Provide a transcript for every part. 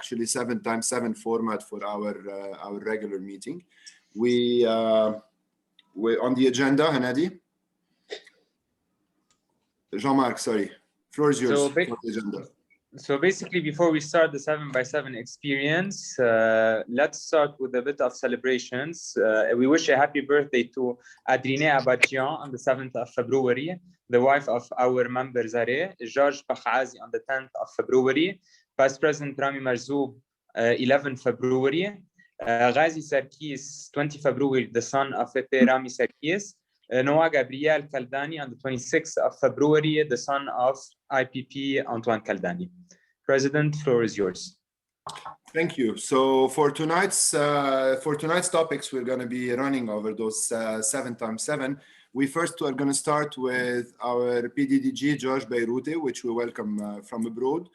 actually 7x7 format for our regular meeting. We're on the agenda, Hanadi. Jean-Marc, sorry, floor is yours for the agenda. So basically, before we start the 7x7 experience, let's start with a bit of celebrations. We wish a happy birthday to Adrine Abadjian on the 7th of February, the wife of our member Zareh, George Bakhazi on the 10th of February, Vice President Rami Marzoub, 11th Februuri, Ghazi Sarkis, 20 February, the son of Rami Sarkis, Noah Gabriel Kaldani on the 26th of February, the son of IPP Antoine Kaldani. President, floor is yours. Thank you. So for tonight's topics, we're going to be running over those 7x7. We first are going to start with our PDDG, George Beiruty, which we welcome from abroad,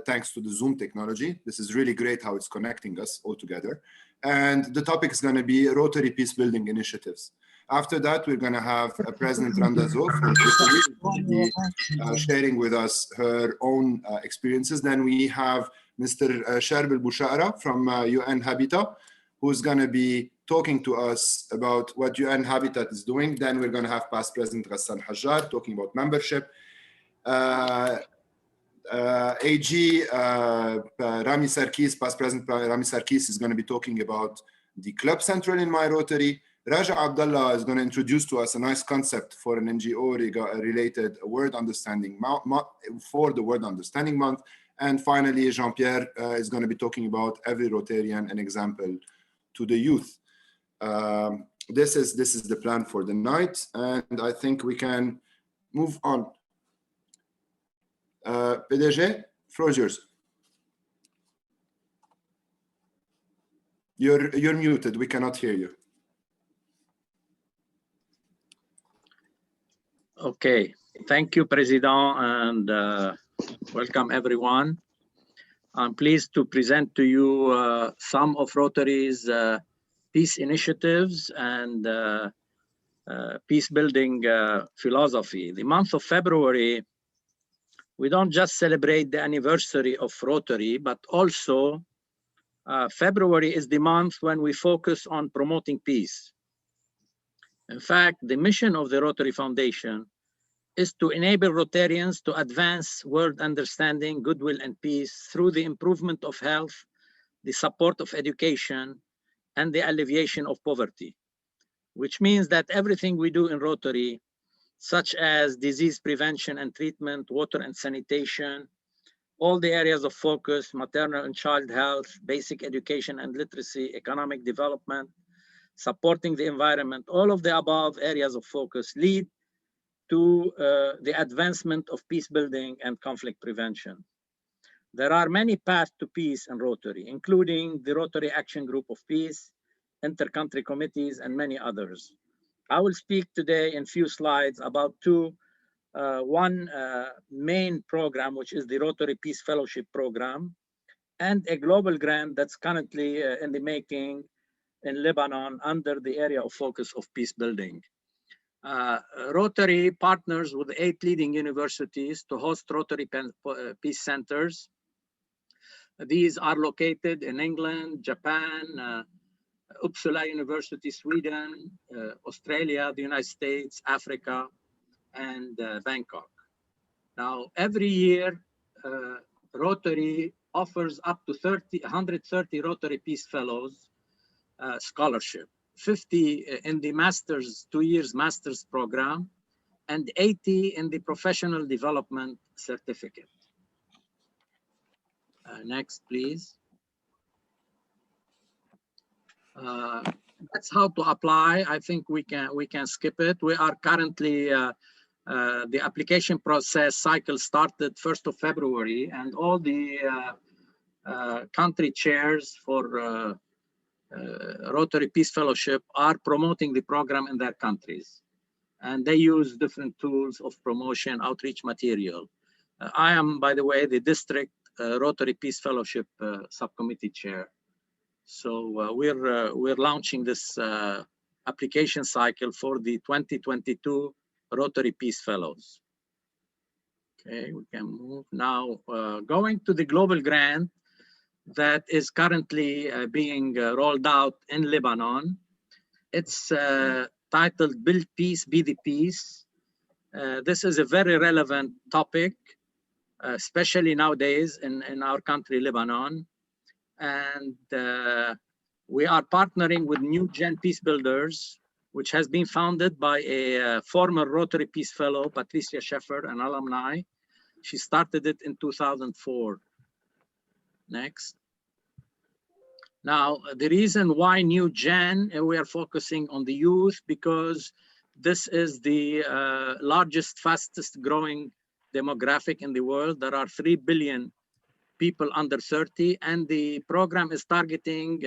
thanks to the Zoom technology. This is really great how it's connecting us all together. And the topic is going to be Rotary Peacebuilding initiatives. After that, we're going to have President Randa Zaouk from Tripoli, who will be sharing with us her own experiences. Then we have Mr. Charbel from UN Habitat, who's going to be talking to us about what UN Habitat is doing. Then we're going to have past President Ghassan Hajjar talking about membership. AG Rami Sarkis, past President Rami Sarkis, is going to be talking about the Club Central in My Rotary. Raja Abdallah is going to introduce to us a nice concept for an NGO related word understanding for the Word Understanding Month. And finally, Jean-Pierre is going to be talking about every Rotarian, an example to the youth. This is the plan for the night, and I think we can move on. PDDG, floor is yours. You're muted. We cannot hear you. Okay, thank you, President, and welcome everyone. I'm pleased to present to you some of Rotary's peace initiatives and peace building philosophy. The month of February, we don't just celebrate the anniversary of Rotary, but also February is the month when we focus on promoting peace. In fact, the mission of the Rotary Foundation is to enable Rotarians to advance world understanding, goodwill, and peace through the improvement of health, the support of education, and the alleviation of poverty, which means that everything we do in Rotary, such as disease prevention and treatment, water and sanitation, all the areas of focus, maternal and child health, basic education and literacy, economic development, supporting the environment, all of the above areas of focus lead to the advancement of peace building and conflict prevention. There are many paths to peace in Rotary, including the Rotary Action Group of Peace, inter-country committees, and many others. I will speak today in few slides about one main program, which is the Rotary Peace Fellowship Program, and a global grant that's currently in the making in Lebanon under the area of focus of peace building. Rotary partners with 8 leading universities to host Rotary Peace Centers. These are located in England, Japan, Uppsala University, Sweden, Australia, the United States, Africa, and Bangkok. Now, every year, Rotary offers up to 130 Rotary Peace Fellows scholarship, 50 in the master's, 2 years master's program, and 80 in the professional development certificate. Next, please. That's how to apply. I think we can skip it. We are currently the application process cycle started 1st of February, and all the country chairs for Rotary Peace Fellowship are promoting the program in their countries, and they use different tools of promotion, outreach material. I am, by the way, the district Rotary Peace Fellowship subcommittee chair. So we're launching this application cycle for the 2022 Rotary Peace Fellows. Okay, we can move now. Going to the global grant, that is currently being rolled out in Lebanon. It's titled Build Peace, Be the Peace. This is a very relevant topic, especially nowadays in our country, Lebanon. And we are partnering with New Gen Peacebuilders, which has been founded by a former Rotary Peace Fellow, Patricia Sheffer, an alumni. She started it in 2004. Next. Now, the reason why New Gen, we are focusing on the youth, because this is the largest, fastest growing demographic in the world. There are 3 billion people under 30, and the program is targeting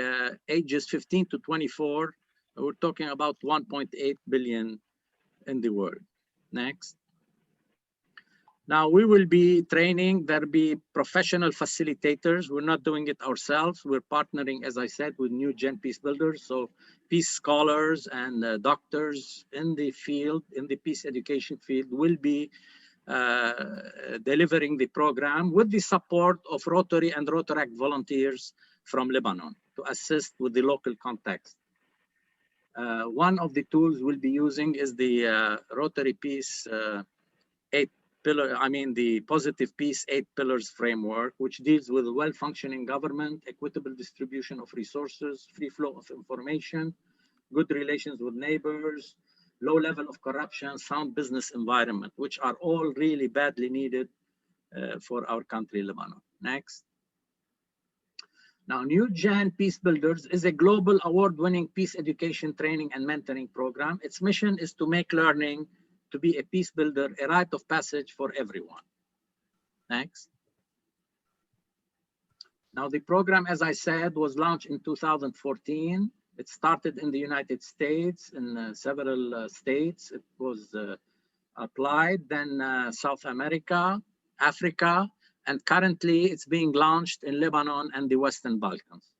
ages 15 to 24. We're talking about 1.8 billion in the world. Next. Now we will be training, there'll be professional facilitators. We're not doing it ourselves. We're partnering, as I said, with New Gen Peacebuilders. So peace scholars and doctors in the field, in the peace education field, will be delivering the program with the support of Rotary and Rotaract volunteers from Lebanon to assist with the local context. One of the tools we'll be using is the Rotary Peace 8 pillar, the Positive Peace 8 Pillars framework, which deals with well-functioning government, equitable distribution of resources, free flow of information, good relations with neighbors, low level of corruption, sound business environment, which are all really badly needed for our country, Lebanon. Next. Now, New Gen Peacebuilders is a global award-winning peace education training and mentoring program. Its mission is to make learning to be a peace builder a rite of passage for everyone. Next. Now, the program, as I said, was launched in 2014. It started in the United States, in several states. It was applied, then South America, Africa, and currently it's being launched in Lebanon and the Western Balkans.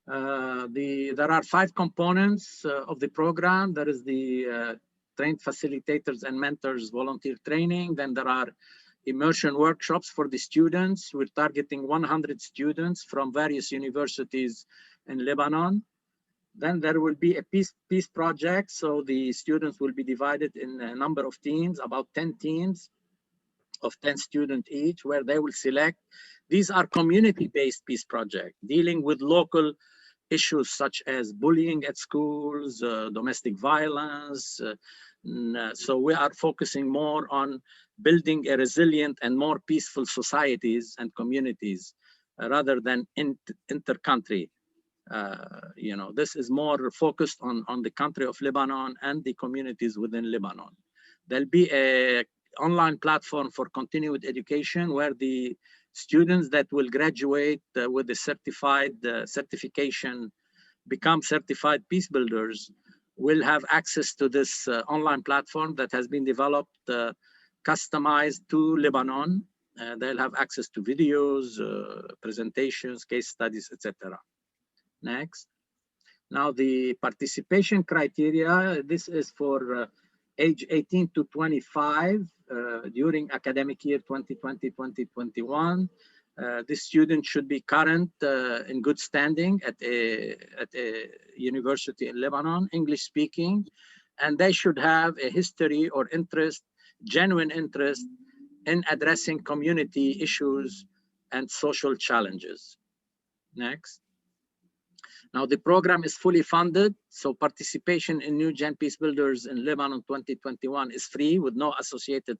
There are 5 components of the program. There is the trained facilitators and mentors volunteer training. Then there are immersion workshops for the students. We're targeting 100 students from various universities in Lebanon. Then there will be a peace project. So the students will be divided in a number of teams, about 10 teams of 10 students each, where they will select. These are community-based peace projects dealing with local issues such as bullying at schools, domestic violence. So we are focusing more on building a resilient and more peaceful societies and communities rather than inter-country. This is more focused on the country of Lebanon and the communities within Lebanon. There'll be an online platform for continued education where the students that will graduate with the certification, become certified peace builders, will have access to this online platform that has been developed, customized to Lebanon. They'll have access to videos, presentations, case studies, etc. Next. Now the participation criteria, this is for age 18 to 25 during academic year 2020-2021. This student should be current in good standing at a university in Lebanon, English speaking, and they should have a history or interest, genuine interest in addressing community issues and social challenges. Next. Now the program is fully funded, so participation in New Gen Peacebuilders in Lebanon 2021 is free with no associated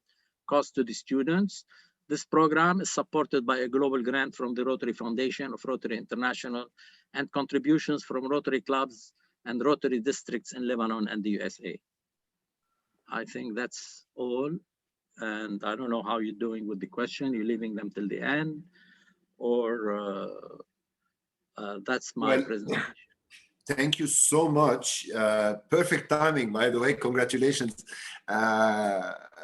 cost to the students. This program is supported by a global grant from the Rotary Foundation of Rotary International and contributions from Rotary clubs and Rotary districts in Lebanon and the USA. I think that's all. And I don't know how you're doing with the question. You're leaving them till the end, or that's my presentation. Thank you so much. Perfect timing, by the way. Congratulations.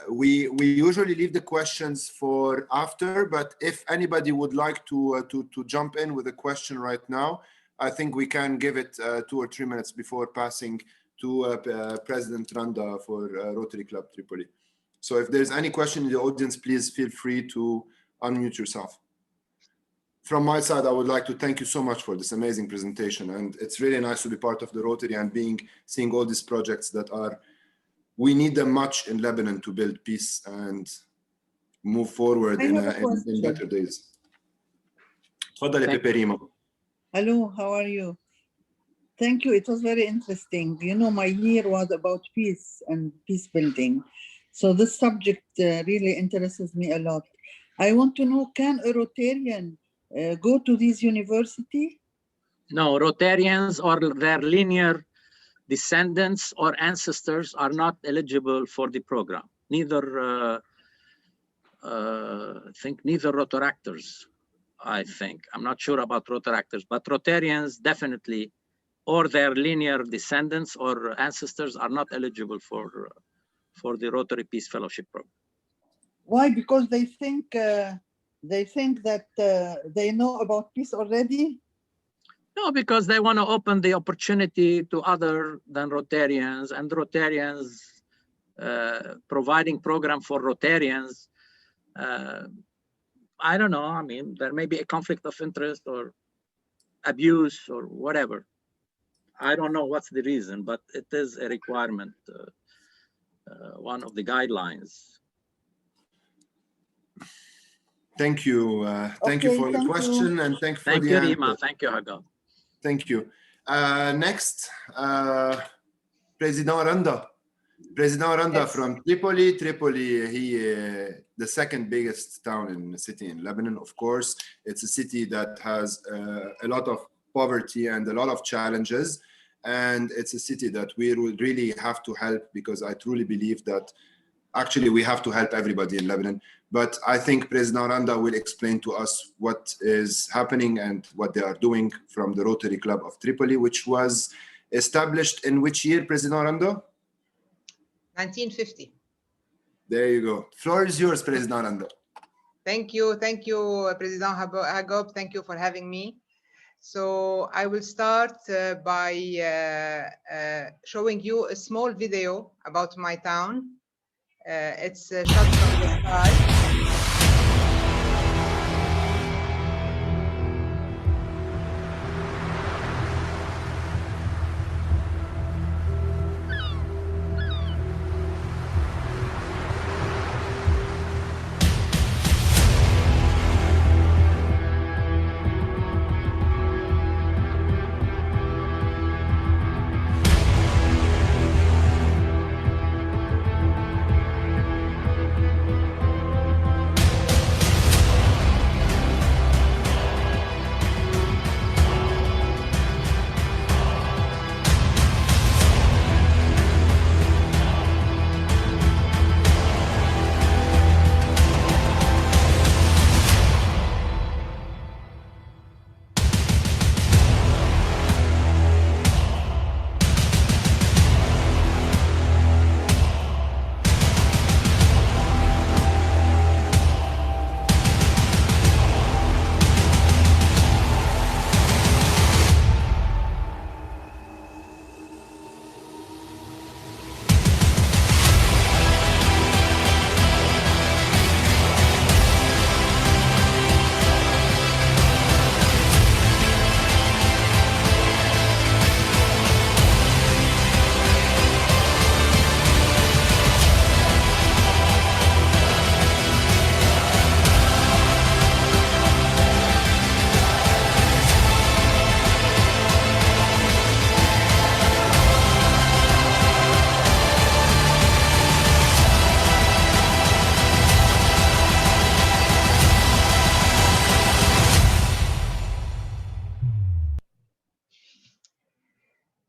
We usually leave the questions for after, but if anybody would like to jump in with a question right now, I think we can give it 2 or 3 minutes before passing to President Randa for Rotary Club Tripoli. So if there's any question in the audience, please feel free to unmute yourself. from my side, I would like to thank you so much for this amazing presentation. And it's really nice to be part of the Rotary and seeing all these projects that we need them much in Lebanon to build peace and move forward in better days. Hello, how are you? Thank you. It was very interesting. You know, my year was about peace and peace building. So this subject really interests me a lot. I want to know, can a Rotarian go to this university? No, Rotarians or their linear descendants or ancestors are not eligible for the program. Neither, I think neither Rotaractors, I think. I'm not sure about Rotaractors, but Rotarians definitely, or their linear descendants or ancestors are not eligible for the Rotary Peace Fellowship program. Why? Because they think that they know about peace already? No, because they want to open the opportunity to other than Rotarians, and Rotarians providing program for Rotarians. I don't know. I mean, there may be a conflict of interest or abuse or whatever. I don't know what's the reason, but it is a requirement, one of the guidelines. Thank you. Thank you for the question and thank you for the answer. Rima. Thank you, Hagal. Thank you. Next, President Randa. President Randa from Tripoli. Tripoli, the second biggest town in the city in Lebanon, of course. It's a city that has a lot of poverty and a lot of challenges. And it's a city that we would really have to help, because I truly believe that actually we have to help everybody in Lebanon. But I think President Randa will explain to us what is happening and what they are doing from the Rotary Club of Tripoli, which was established in which year, President Randa? 1950. There you go. Floor is yours, President Randa. Thank you, President Ghsoub. Thank you for having me. So I will start by showing you a small video about my town. It's shot from the sky.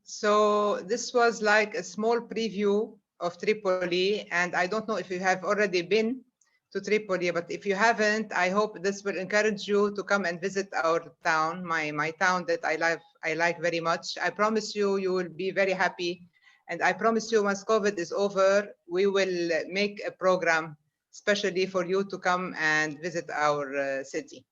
So this was like a small preview of Tripoli, and I don't know if you have already been to Tripoli, but if you haven't, I hope this will encourage you to come and visit our town, my town that I like very much. I promise you, you will be very happy, and I promise you, once COVID is over, we will make a program especially for you to come and visit our city.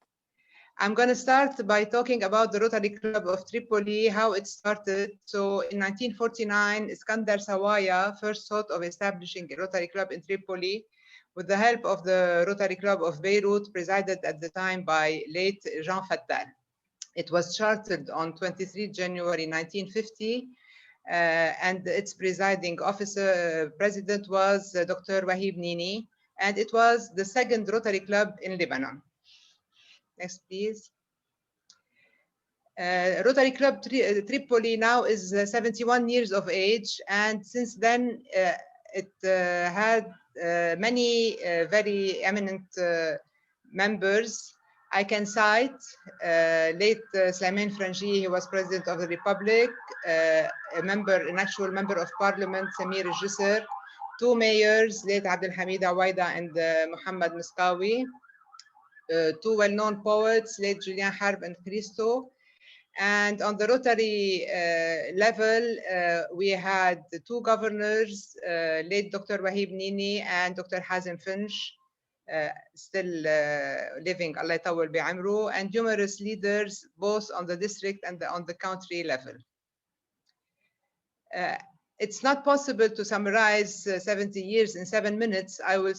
I'm going to start by talking about the Rotary Club of Tripoli, how it started. So in 1949, Iskandar Sawaya first thought of establishing a Rotary Club in Tripoli with the help of the Rotary Club of Beirut, presided at the time by late Jean Fattal. It was chartered on 23 January 1950, and its presiding officer, president was Dr. Wahib Nini, and it was the second Rotary Club in Lebanon. Next, please. Rotary Club Tripoli now is 71 years of age, and since then it had many very eminent members. I can cite late Slimane Frangi, he was President of the Republic, an actual member of Parliament, Samir al-Jisr, two mayors, late Abdel Hamid Awaida and Muhammad Miskawi, two well-known poets, late Julian Harb and Christo. And on the Rotary level, we had two governors, late Dr. Wahib Nini and Dr. Hazem Finch, still living, Allah Tawal Bi'amru, and numerous leaders, both on the district and on the country level. It's not possible to summarize 70 years in 7 minutes. I will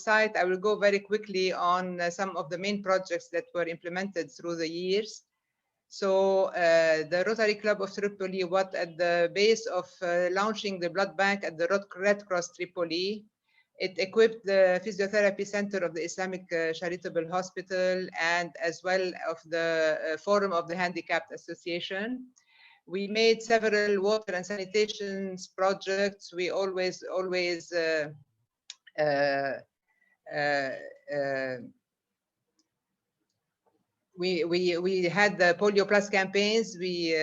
go very quickly on some of the main projects that were implemented through the years. So the Rotary Club of Tripoli was at the base of launching the blood bank at the Red Cross Tripoli. It equipped the physiotherapy center of the Islamic Charitable Hospital and as well of the Forum of the Handicapped Association. We made several water and sanitation projects. We always we had the Polio Plus campaigns. We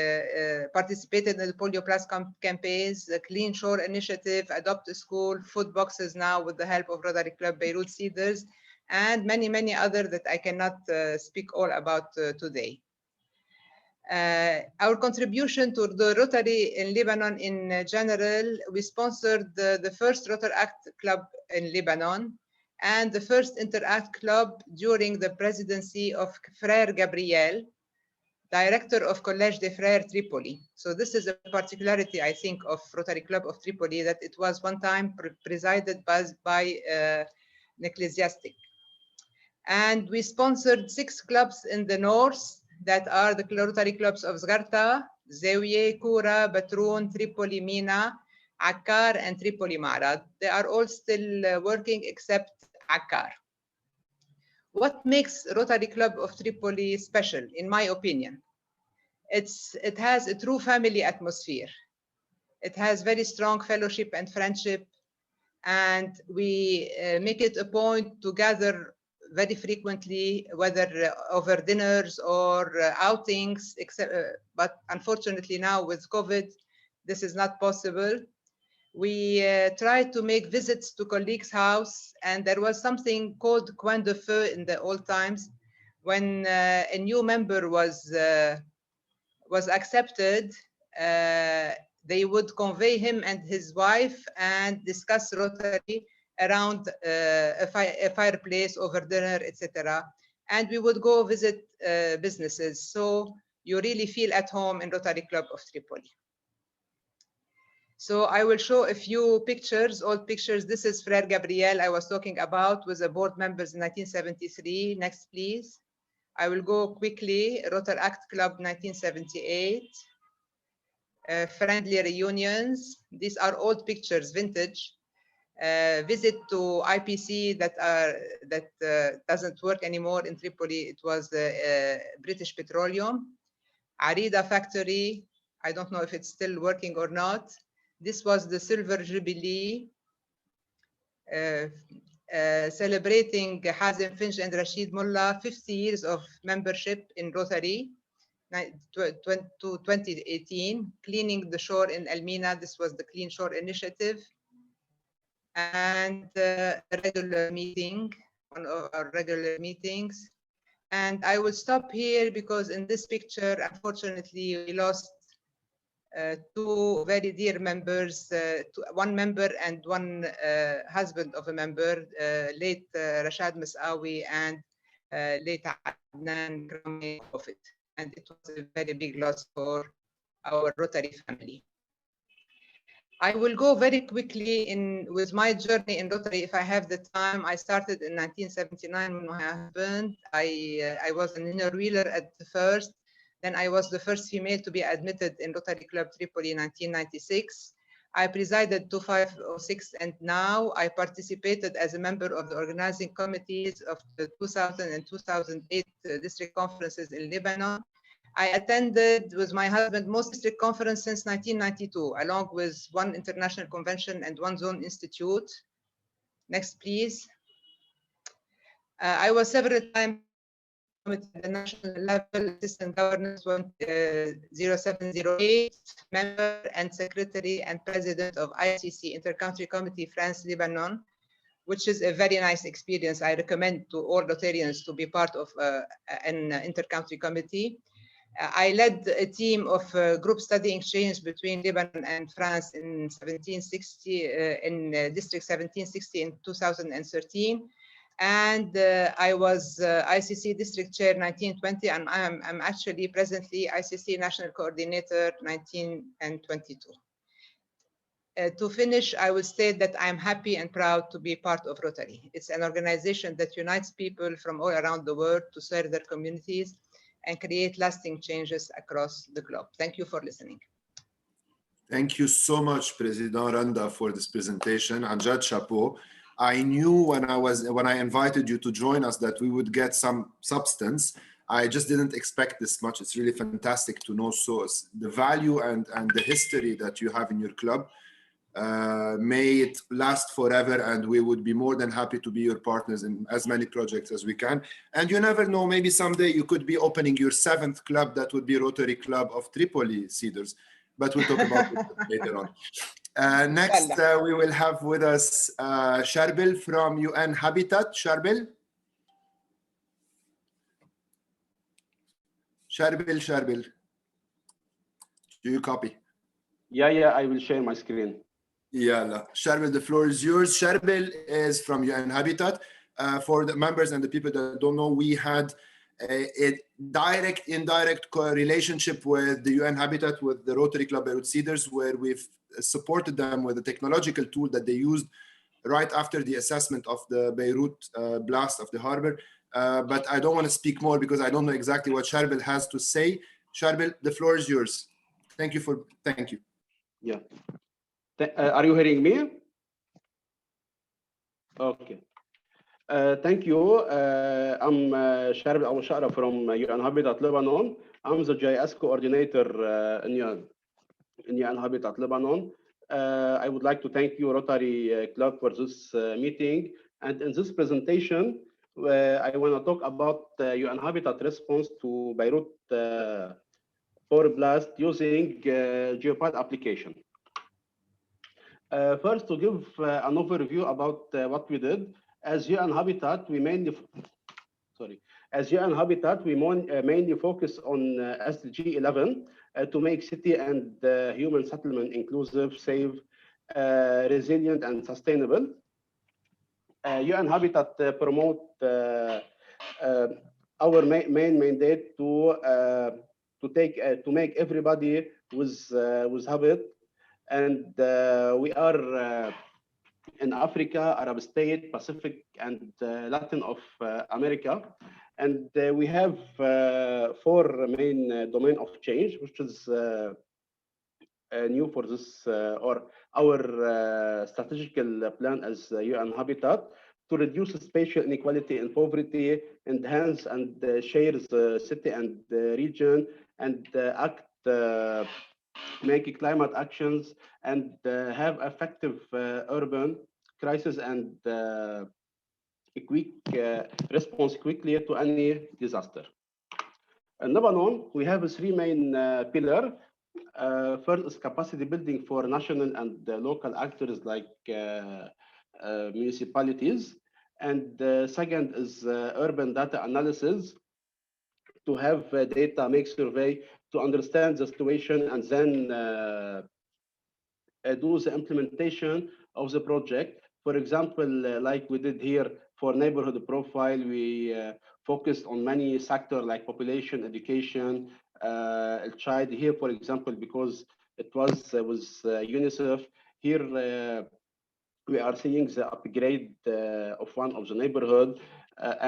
participated in the Polio Plus campaigns, the Clean Shore Initiative, Adopt a School, food boxes now with the help of Rotary Club Beirut Cedars, and many, many others that I cannot speak all about today. Our contribution to the Rotary in Lebanon in general, we sponsored the first Rotaract Club in Lebanon, and the first Interact Club during the presidency of Frère Gabriel, director of Collège des Frères Tripoli. So this is a particularity, I think, of Rotary Club of Tripoli, that it was one time presided by an ecclesiastic. And we sponsored 6 clubs in the north that are the Rotary clubs of Zgarta, Zawiya, Kura, Batroun, Tripoli, Mina, Akkar, and Tripoli Marad. They are all still working except Akkar. What makes Rotary Club of Tripoli special, in my opinion? It has a true family atmosphere. It has very strong fellowship and friendship, and we make it a point to gather very frequently, whether over dinners or outings, but unfortunately now with COVID, this is not possible. We try to make visits to colleagues' house, and there was something called coin de feu in the old times. When a new member was accepted, they would convey him and his wife and discuss Rotary around a fireplace over dinner, etc. And we would go visit businesses. So you really feel at home in Rotary Club of Tripoli. So I will show a few pictures, old pictures. This is Frère Gabriel I was talking about with the board members in 1973. Next, please. I will go quickly. Rotaract Club 1978. Friendly reunions. These are old pictures, vintage. Visit to IPC that doesn't work anymore in Tripoli. It was the British Petroleum. Arida factory. I don't know if it's still working or not. This was the Silver Jubilee, celebrating Hazem Finch and Rashid Mullah 50 years of membership in Rotary to 2018. Cleaning the shore in Elmina. This was the Clean Shore Initiative. And a regular meeting, one of our regular meetings. And I will stop here because in this picture, unfortunately, we lost 2 very dear members, one member and one husband of a member, late Rashad Misawi and late Adnan Rami of it. And it was a very big loss for our Rotary family. I will go very quickly with my journey in Rotary if I have the time. I started in 1979 when my husband. I was an inner wheeler at the first. Then I was the first female to be admitted in Rotary Club Tripoli in 1996. I presided 2506, and now I participated as a member of the organizing committees of the 2000 and 2008 district conferences in Lebanon. I attended with my husband most district conferences since 1992, along with one international convention and one zone institute. Next, please. I was several times at the national level, assistant governance 0708, member and secretary and president of ICC Intercountry Committee France-Lebanon, which is a very nice experience. I recommend to all Rotarians to be part of an intercountry committee. I led a team of group study exchange between Lebanon and France in 1760, in District 1760 in 2013. And I was ICC District Chair 1920, and I'm actually presently ICC National Coordinator 19 and 22. To finish, I will state that I'm happy and proud to be part of Rotary. It's an organization that unites people from all around the world to serve their communities and create lasting changes across the globe. Thank you for listening. Thank you so much, President Randa, for this presentation. Anjad Chapeau. I knew when I invited you to join us that we would get some substance. I just didn't expect this much. It's really fantastic to know the value and the history that you have in your club. May it last forever, and we would be more than happy to be your partners in as many projects as we can. And you never know, maybe someday you could be opening your 7th club that would be Rotary Club of Tripoli Cedars, but we'll talk about it later on. Next, we will have with us Charbel from UN Habitat. Charbel? Charbel. Do you copy? Yeah, I will share my screen. Yeah, Charbel, the floor is yours. Charbel is from UN Habitat. For the members and the people that don't know, we had a direct, indirect relationship with the UN Habitat, with the Rotary Club Beiruty Cedars, where we've supported them with a technological tool that they used right after the assessment of the Beirut blast of the harbor. But I don't want to speak more because I don't know exactly what Charbel has to say. Charbel, the floor is yours. Thank you. Yeah. Are you hearing me? Okay. Thank you. I'm Charbel Abu Shara from UN Habitat Lebanon. I'm the GIS coordinator in UN Habitat Lebanon. I would like to thank you, Rotary Club, for this meeting. And in this presentation, I want to talk about UN Habitat response to Beirut 4 blast using geopad application. First, to give an overview about what we did. As UN Habitat, we mainly focus on SDG 11 to make city and human settlement inclusive, safe, resilient, and sustainable. UN Habitat promote our main mandate to make everybody with habit, and we are in Africa, Arab state, Pacific, and Latin of America. And we have 4 main domain of change, which is new for this, or our strategical plan as UN Habitat, to reduce spatial inequality and poverty, enhance and share the city and the region, and make climate actions, and have effective urban crisis and quick response quickly to any disaster. In Lebanon, we have 3 main pillars. First is capacity building for national and local actors like municipalities. And second is urban data analysis, to have data, make survey, to understand the situation, and then do the implementation of the project. For example, like we did here for neighborhood profile, we focused on many sectors like population, education, child here, for example, because it was with UNICEF. Here we are seeing the upgrade of one of the neighborhood,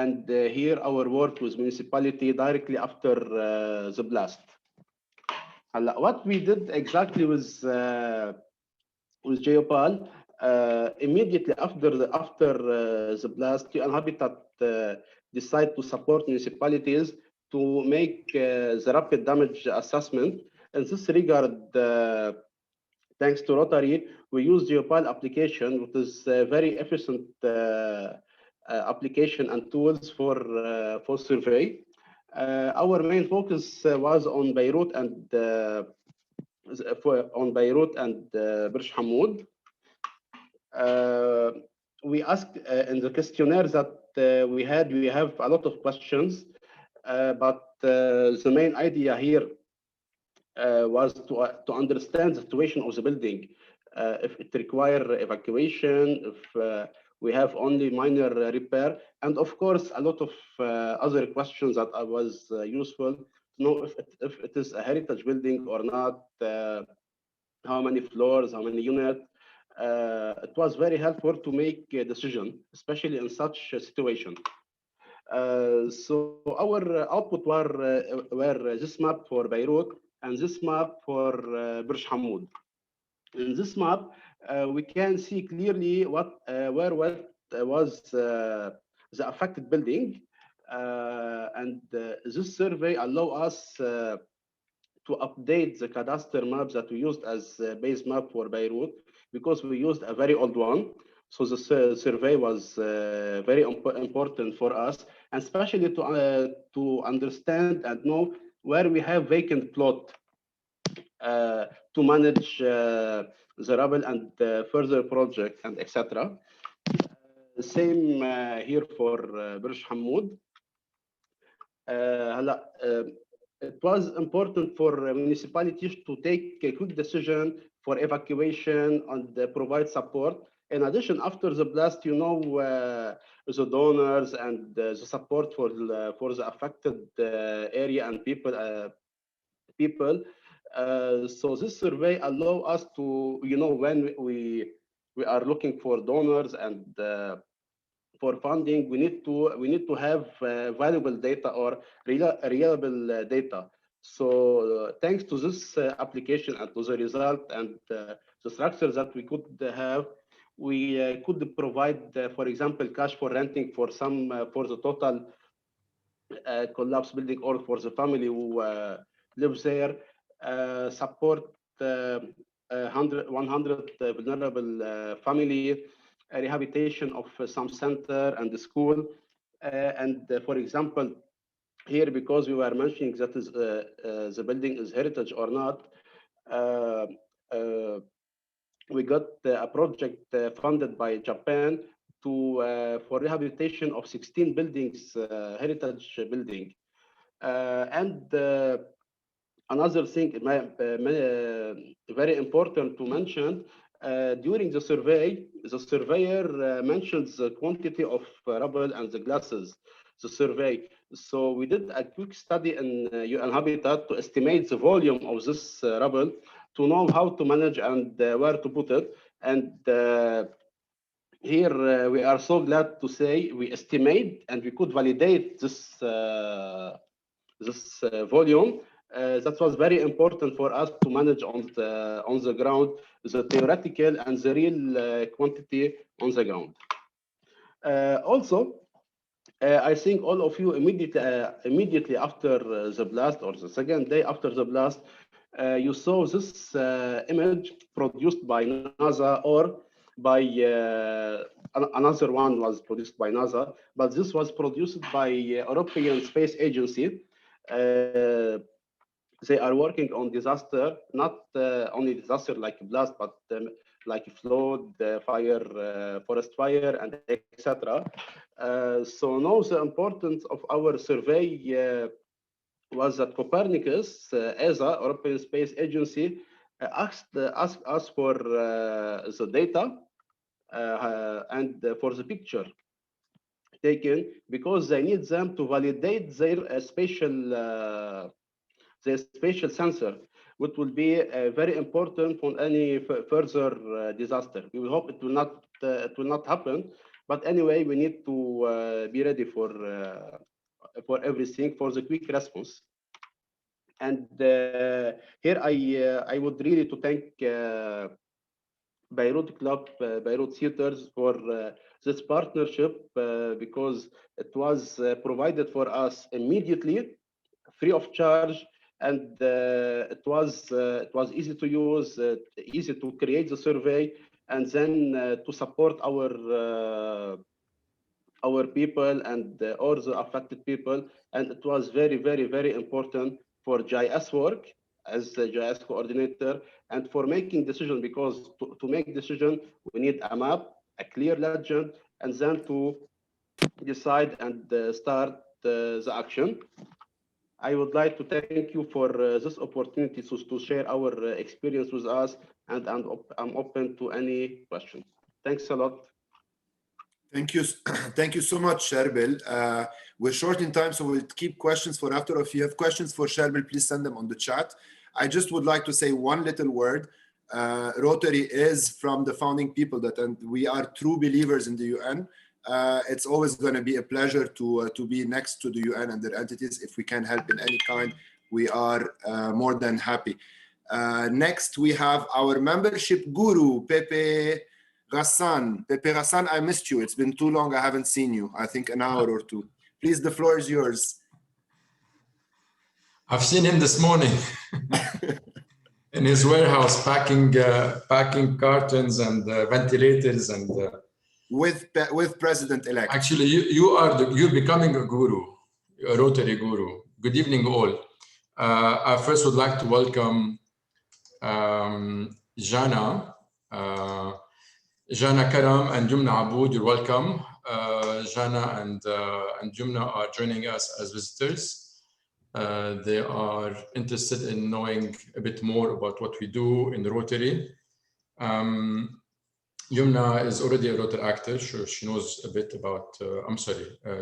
and here our work with municipality directly after the blast. What we did exactly with Geopal, immediately after the blast, UN Habitat decided to support municipalities to make the rapid damage assessment. In this regard, thanks to Rotary, we use Geopal application, which is a very efficient application and tools for survey. Our main focus was on Beirut and Burj Hamoud. We asked in the questionnaire that we have a lot of questions, but the main idea here was to understand the situation of the building, if it requires evacuation, if we have only minor repair, and of course a lot of other questions that was useful to know if it is a heritage building or not, how many floors, how many units. It was very helpful to make a decision, especially in such a situation. So our output were this map for Beirut and this map for Burj Hamoud. In this map, we can see clearly what was the affected building, and this survey allow us to update the cadastre maps that we used as base map for Beirut, because we used a very old one. So the survey was very important for us, and especially to understand and know where we have vacant plot to manage the rubble and further project and etc. Same here for Burj Hamoud. It was important for municipalities to take a quick decision for evacuation and provide support. In addition, after the blast, you know, the donors and the support for the affected area and people. So this survey allow us to, you know, when we are looking for donors and for funding, we need to have valuable data or reliable data. So thanks to this application and to the result and the structure that we could have, we could provide, for example, cash for renting for some for the total collapsed building or for the family who lives there, support 100 vulnerable family, rehabilitation of some center and the school, and for example, here, because we were mentioning that is the building is heritage or not, we got a project funded by Japan to for rehabilitation of 16 buildings, heritage building, and another thing very important to mention, during the survey, the surveyor mentions the quantity of rubble and the glasses, the survey. So we did a quick study in UN Habitat to estimate the volume of this rubble, to know how to manage and where to put it. And here we are so glad to say we estimate and we could validate this volume. That was very important for us to manage on the ground, the theoretical and the real quantity on the ground. Also, I think all of you immediately after the blast or the second day after the blast, you saw this image produced by NASA or by another one was produced by NASA, but this was produced by European Space Agency. They are working on disaster, not only disaster like blast, but like flood, fire, forest fire, and etc. So now the importance of our survey was that Copernicus, ESA, European Space Agency, asked us for the data and for the picture taken, because they need them to validate their spatial sensor. which will be very important for any further disaster. We will hope it will not happen, but anyway, we need to be ready for everything, for the quick response. And here I would really to thank Beiruty Club, Beiruty Theaters for this partnership because it was provided for us immediately, free of charge, and it was easy to use, easy to create the survey, and then to support our people and all the affected people. And it was very, very, very important for GIS work as the GIS coordinator and for making decision, because to make decision, we need a map, a clear legend, and then to decide and start the action. I would like to thank you for this opportunity to share our experience with us, and I'm open to any questions. Thanks a lot. Thank you. Thank you so much, Charbel. We're short in time, so we'll keep questions for after. If you have questions for Charbel, please send them on the chat. I just would like to say one little word. Rotary is from the founding people and we are true believers in the UN. It's always going to be a pleasure to be next to the UN and their entities. If we can help in any kind, we are more than happy. Next, we have our membership guru, Pepe Ghassan. Pepe Ghassan, I missed you. It's been too long. I haven't seen you. I think an hour or two. Please, the floor is yours. I've seen him this morning in his warehouse packing cartons and ventilators and. With President-elect. Actually, you're becoming a guru, a Rotary guru. Good evening, all. I first would like to welcome Jana Karam and Jumna Aboud. You're welcome. Jana and Jumna are joining us as visitors. They are interested in knowing a bit more about what we do in the Rotary. Jumna is already a Rotary actor, so she knows a bit about,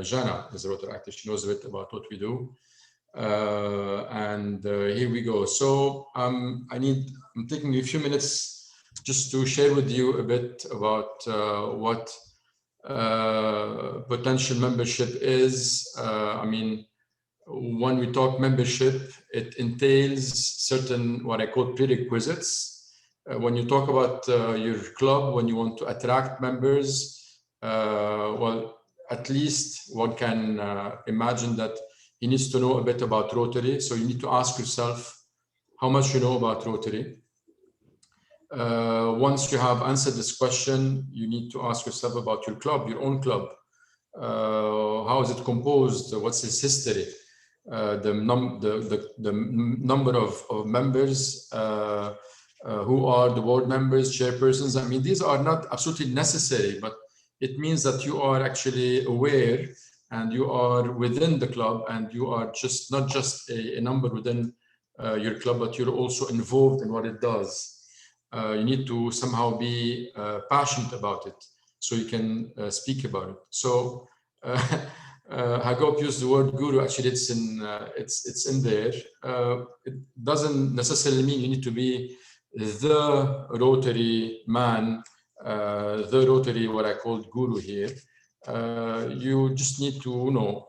Jana is a Rotary actor. She knows a bit about what we do. Here we go. So I'm taking a few minutes just to share with you a bit about what potential membership is. I mean, when we talk membership, it entails certain what I call prerequisites. When you talk about your club, when you want to attract members, well, at least one can imagine that he needs to know a bit about Rotary. So you need to ask yourself how much you know about Rotary. Once you have answered this question, you need to ask yourself about your club, your own club. How is it composed? What's its history? The number of members, who are the board members, chairpersons. I mean, these are not absolutely necessary, but it means that you are actually aware and you are within the club and you are just not just a number within your club, but you're also involved in what it does. You need to somehow be passionate about it so you can speak about it. So Hagop used the word guru. Actually, it's in there. It doesn't necessarily mean you need to be the Rotary man, the Rotary, what I call guru here. You just need to know,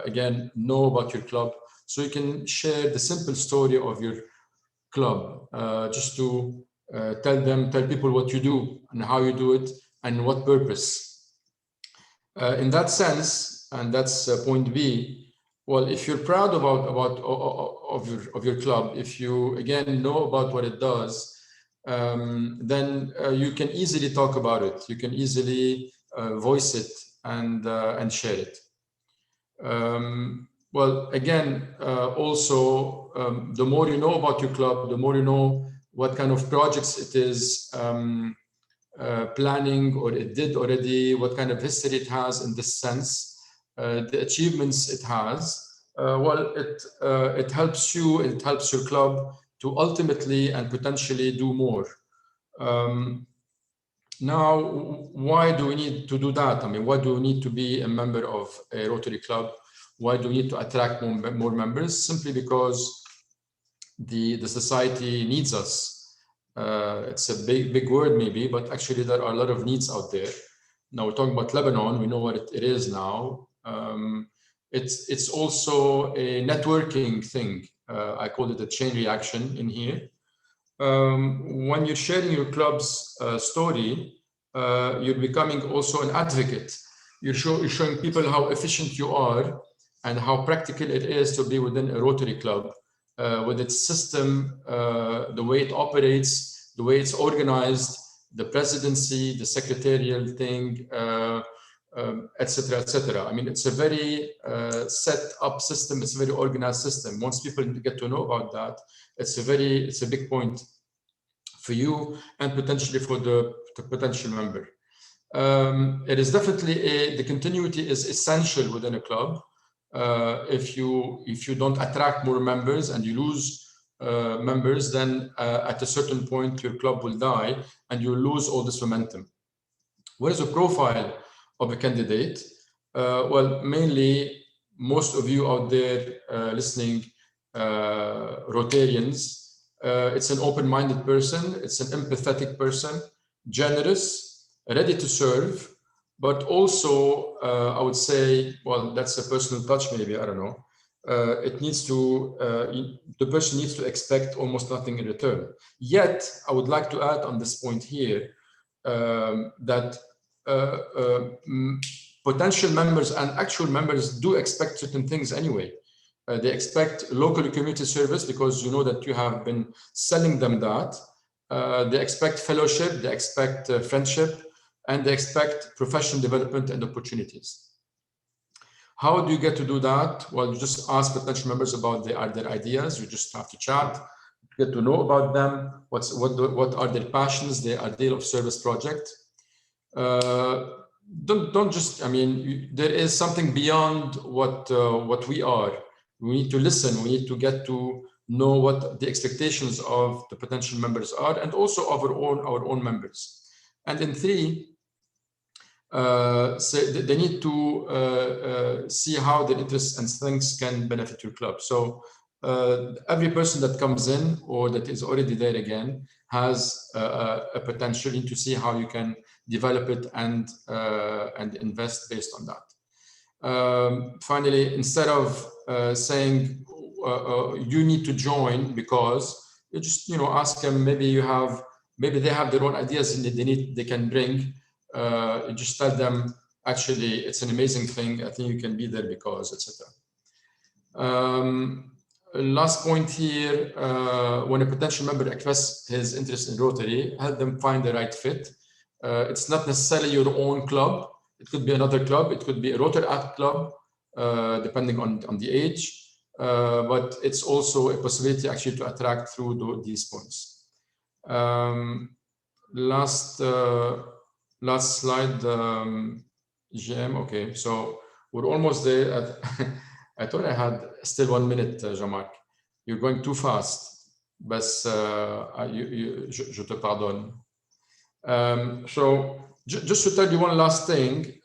again, know about your club so you can share the simple story of your club, just to tell people what you do and how you do it and what purpose. In that sense, and that's point B, well, if you're proud of your club, if you again know about what it does, then you can easily talk about it. You can easily voice it and share it. Well, again, also, the more you know about your club, the more you know what kind of projects it is planning or it did already, what kind of history it has in this sense, the achievements it has. Well, it helps you, it helps your club to ultimately and potentially do more. Now, why do we need to do that? I mean, why do we need to be a member of a Rotary club? Why do we need to attract more members? Simply because the society needs us. It's a big word maybe, but actually there are a lot of needs out there. Now we're talking about Lebanon, we know what it is now. It's also a networking thing. I call it a chain reaction in here. When you're sharing your club's story, you're becoming also an advocate. You're showing people how efficient you are and how practical it is to be within a Rotary club, with its system, the way it operates, the way it's organized, the presidency, the secretarial thing, etc., etc. I mean, it's a very set up system. It's a very organized system. Once people get to know about that, it's a big point for you and potentially for the potential member. It is definitely the continuity is essential within a club. If you don't attract more members and you lose members, then at a certain point your club will die and you lose all this momentum. What is the profile of a candidate? Well, mainly most of you out there listening, Rotarians, it's an open-minded person, it's an empathetic person, generous, ready to serve, but also I would say, well, that's a personal touch maybe, I don't know. It needs to, the person needs to expect almost nothing in return. Yet, I would like to add on this point here that potential members and actual members do expect certain things anyway. They expect local community service because you know that you have been selling them that. They expect fellowship, they expect friendship, and they expect professional development and opportunities. How do you get to do that? Well, you just ask potential members about their ideas. You just have to chat, get to know about them. What are their passions, their ideal of service project. Don't just, I mean, there is something beyond what we are. We need to listen. We need to get to know what the expectations of the potential members are, and also of our own members. And in 3, so they need to see how their interests and strengths can benefit your club. So every person that comes in or that is already there again has a potential to see how you can develop it and invest based on that. Finally, instead of saying you need to join because you just ask them, maybe they have their own ideas and they can bring. You just tell them, actually, it's an amazing thing. I think you can be there because, etc. Last point here, when a potential member expresses his interest in Rotary, help them find the right fit. It's not necessarily your own club. It could be another club. It could be a Rotary Act club, depending on the age. But it's also a possibility actually to attract through these points. Last slide, GM. Okay, so we're almost there. I thought I had still 1 minute, Jean-Marc. You're going too fast, but je te pardonne. So just to tell you one last thing,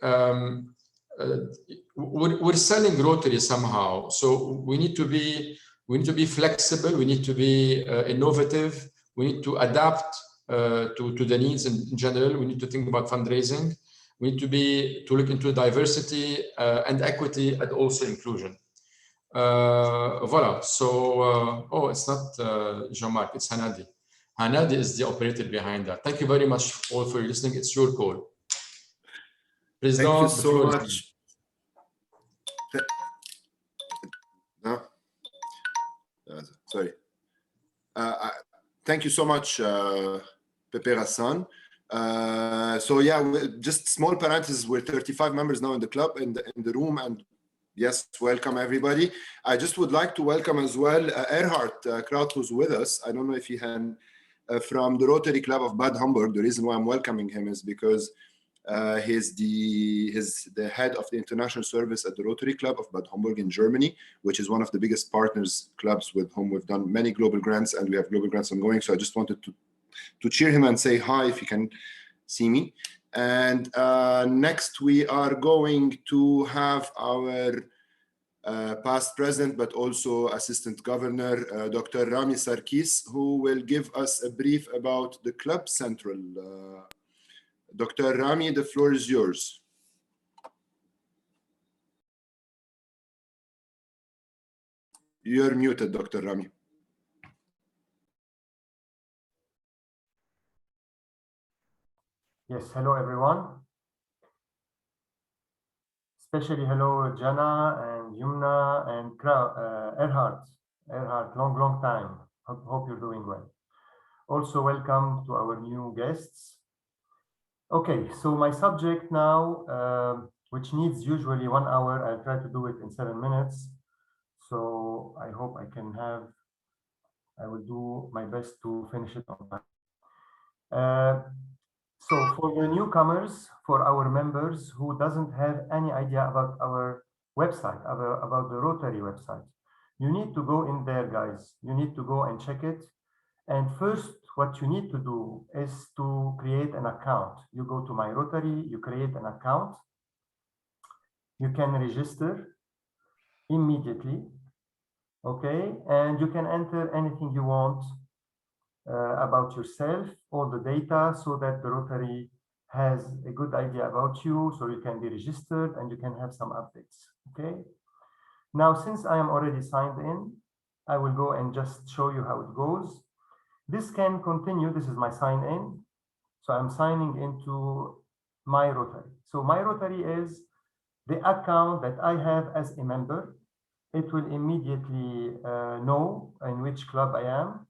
we're selling Rotary somehow. So we need to be flexible. We need to be innovative. We need to adapt to the needs in general. We need to think about fundraising. We need to look into diversity and equity and also inclusion. Voilà. So, oh, it's not Jean-Marc, it's Hanadi. Hanadi is the operator behind that. Thank you very much all for listening. It's your call. President, thank you so much. Sorry. Thank you so much, Pepe Hassan. So yeah, just small parenthesis, we're 35 members now in the club, in the room, and yes, welcome everybody. I just would like to welcome as well Erhard Kraut, who's with us. I don't know if he can, from the Rotary Club of Bad Homburg. The reason why I'm welcoming him is because he's the head of the international service at the Rotary Club of Bad Homburg in Germany, which is one of the biggest partners clubs with whom we've done many global grants, and we have global grants ongoing. So I just wanted to cheer him and say hi if you can see me. And next we are going to have our past president, but also assistant governor, Dr. Rami Sarkis, who will give us a brief about the club central. Dr. Rami, the floor is yours. You're muted, Dr. Rami. Yes, hello everyone. Especially hello Jana and Yumna and Erhard. Erhard, long time. Hope you're doing well. Also welcome to our new guests. Okay, so my subject now, which needs usually 1 hour, I'll try to do it in 7 minutes. So I hope I will do my best to finish it on time. So for the newcomers, for our members who doesn't have any idea about our website, about the Rotary website, you need to go in there, guys. You need to go and check it. And first, what you need to do is to create an account. You go to My Rotary, you create an account. You can register immediately, okay? And you can enter anything you want about yourself, all the data, so that the Rotary has a good idea about you, so you can be registered and you can have some updates, okay? Now, since I am already signed in, I will go and just show you how it goes. This can continue. This is my sign in. So I'm signing into My Rotary. So My Rotary is the account that I have as a member. It will immediately know in which club I am.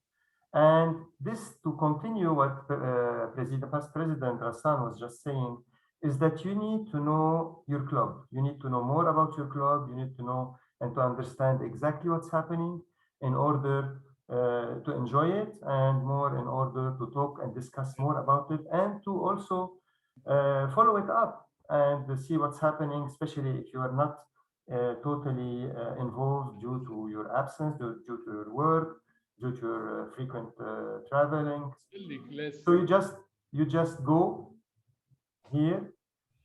And this, to continue what past President Hassan was just saying, is that you need to know your club. You need to know more about your club. You need to know and to understand exactly what's happening in order to enjoy it, and more in order to talk and discuss more about it, and to also follow it up and see what's happening, especially if you are not totally involved due to your absence, due to your work, due to your frequent traveling. So you just go here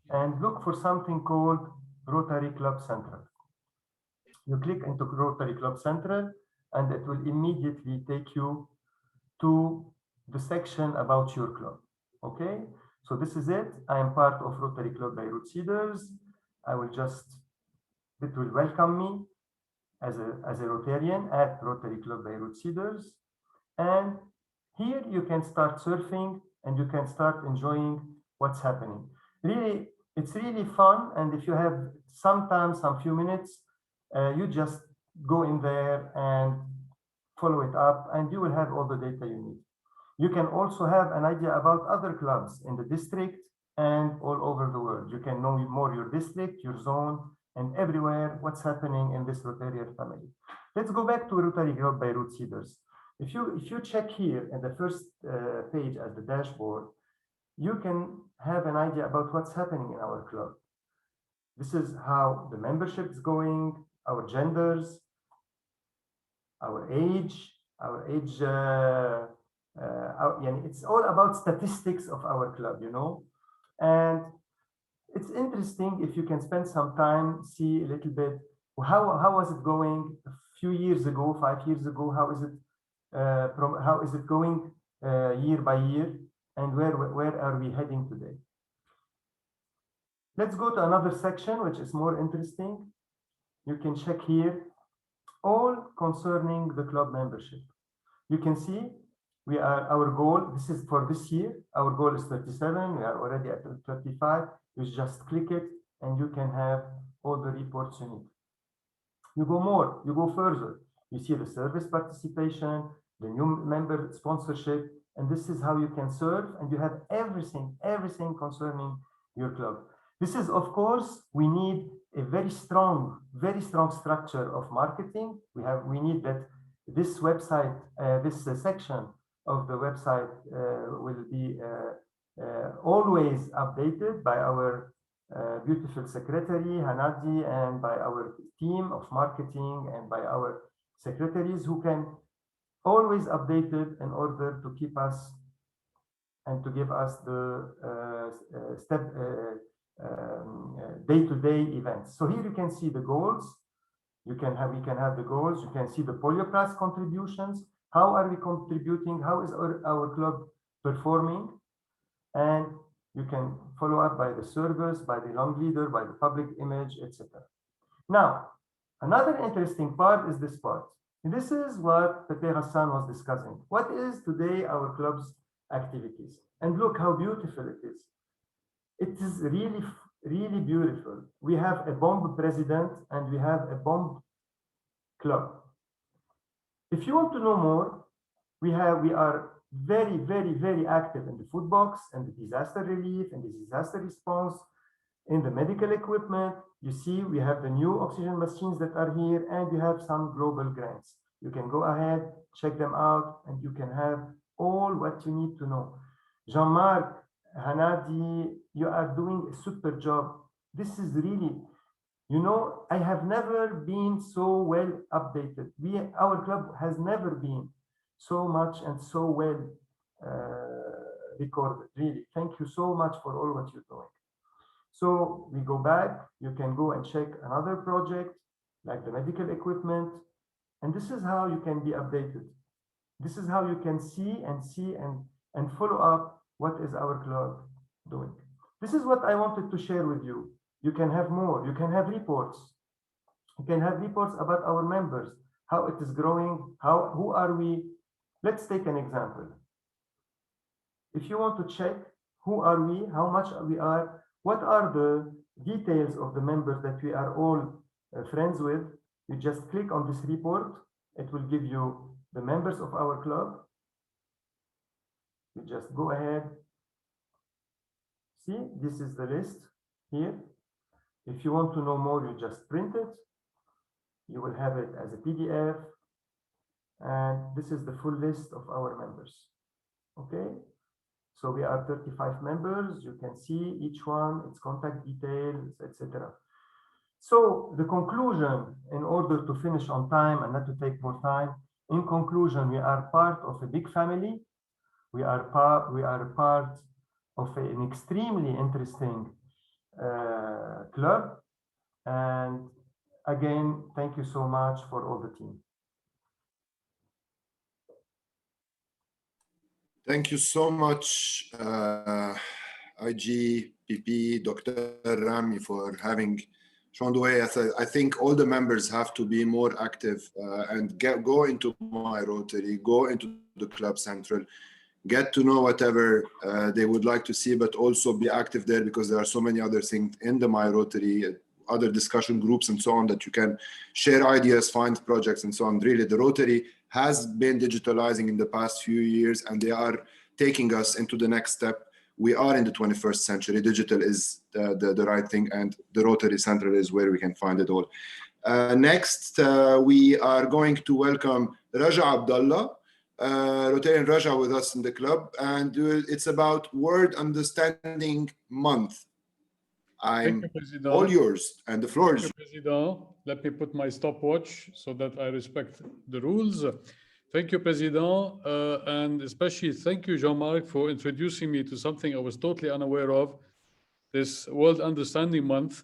and look for something called Rotary Club Central. You click into Rotary Club Central, and it will immediately take you to the section about your club. Okay, so this is it. I am part of Rotary Club Beiruty Cedars. I will it will welcome me as a Rotarian at Rotary Club Beiruty Cedars. And here you can start surfing and you can start enjoying what's happening. Really, it's really fun. And if you have some few minutes, you just go in there and follow it up, and you will have all the data you need. You can also have an idea about other clubs in the district and all over the world. You can know more your district, your zone, and everywhere what's happening in this Rotarian family. Let's go back to Rotary Club Beiruty Cedars. If you check here in the first page at the dashboard, you can have an idea about what's happening in our club. This is how the membership is going, our genders, our age, it's all about statistics of our club, you know. And it's interesting if you can spend some time, see a little bit, how was it going a few years ago, 5 years ago, how is it going year by year, and where are we heading today? Let's go to another section, which is more interesting. You can check here all concerning the club membership. You can see our goal, this is for this year, our goal is 37, we are already at 35. You just click it and you can have all the reports you need. You go more, you go further. You see the service participation, the new member sponsorship, and this is how you can serve, and you have everything concerning your club. This is, of course, we need a very strong structure of marketing. We need that this website, this section of the website will be always updated by our beautiful secretary, Hanadi, and by our team of marketing and by our secretaries who can always update it in order to keep us and to give us the day-to-day events. So here you can see the goals. we can have the goals. You can see the Polyoplast contributions. How are we contributing? How is our club performing? And you can follow up by the service, by the long leader, by the public image, etc. Now, another interesting part is this part. And this is what Pepe Hassan was discussing. What is today our club's activities? And look how beautiful it is. It is really, really beautiful. We have a bomb president and we have a bomb club. If you want to know more, we are very, very, very active in the food box and the disaster relief and the disaster response, in the medical equipment. You see, we have the new oxygen machines that are here, and we have some global grants. You can go ahead, check them out, and you can have all what you need to know. Jean-Marc, Hanadi, you are doing a super job. This is really, you know, I have never been so well updated. Our club has never been so much and so well recorded. Really, thank you so much for all what you're doing. So we go back, you can go and check another project like the medical equipment. And this is how you can be updated. This is how you can see and follow up what is our club doing. This is what I wanted to share with you. You can have more, you can have reports. You can have reports about our members, how it is growing, who are we. Let's take an example. If you want to check who are we, how much we are, what are the details of the members that we are all friends with, you just click on this report. It will give you the members of our club. You just go ahead. See, this is the list here. If you want to know more, you just print it. You will have it as a PDF. And this is the full list of our members. Okay. So we are 35 members. You can see each one, its contact details, etc. So the conclusion, in order to finish on time and not to take more time, in conclusion, we are part of a big family. We are part of an extremely interesting club. And again, thank you so much for all the team. Thank you so much, IGPP, Dr. Rami, for having shown the way. I think all the members have to be more active and go into my Rotary, go into the Club Central, get to know whatever they would like to see, but also be active there, because there are so many other things in the My Rotary, other discussion groups and so on, that you can share ideas, find projects and so on. Really, the Rotary has been digitalizing in the past few years, and they are taking us into the next step. We are in the 21st century. Digital is the right thing, and the Rotary Central is where we can find it all. Next, we are going to welcome Raja Abdallah, Rotarian Raja, with us in the club, and it's about World Understanding Month. I'm all yours, and the floor is yours. Thank you, President. Let me put my stopwatch so that I respect the rules. Thank you, President, and especially thank you, Jean-Marc, for introducing me to something I was totally unaware of, this World Understanding Month,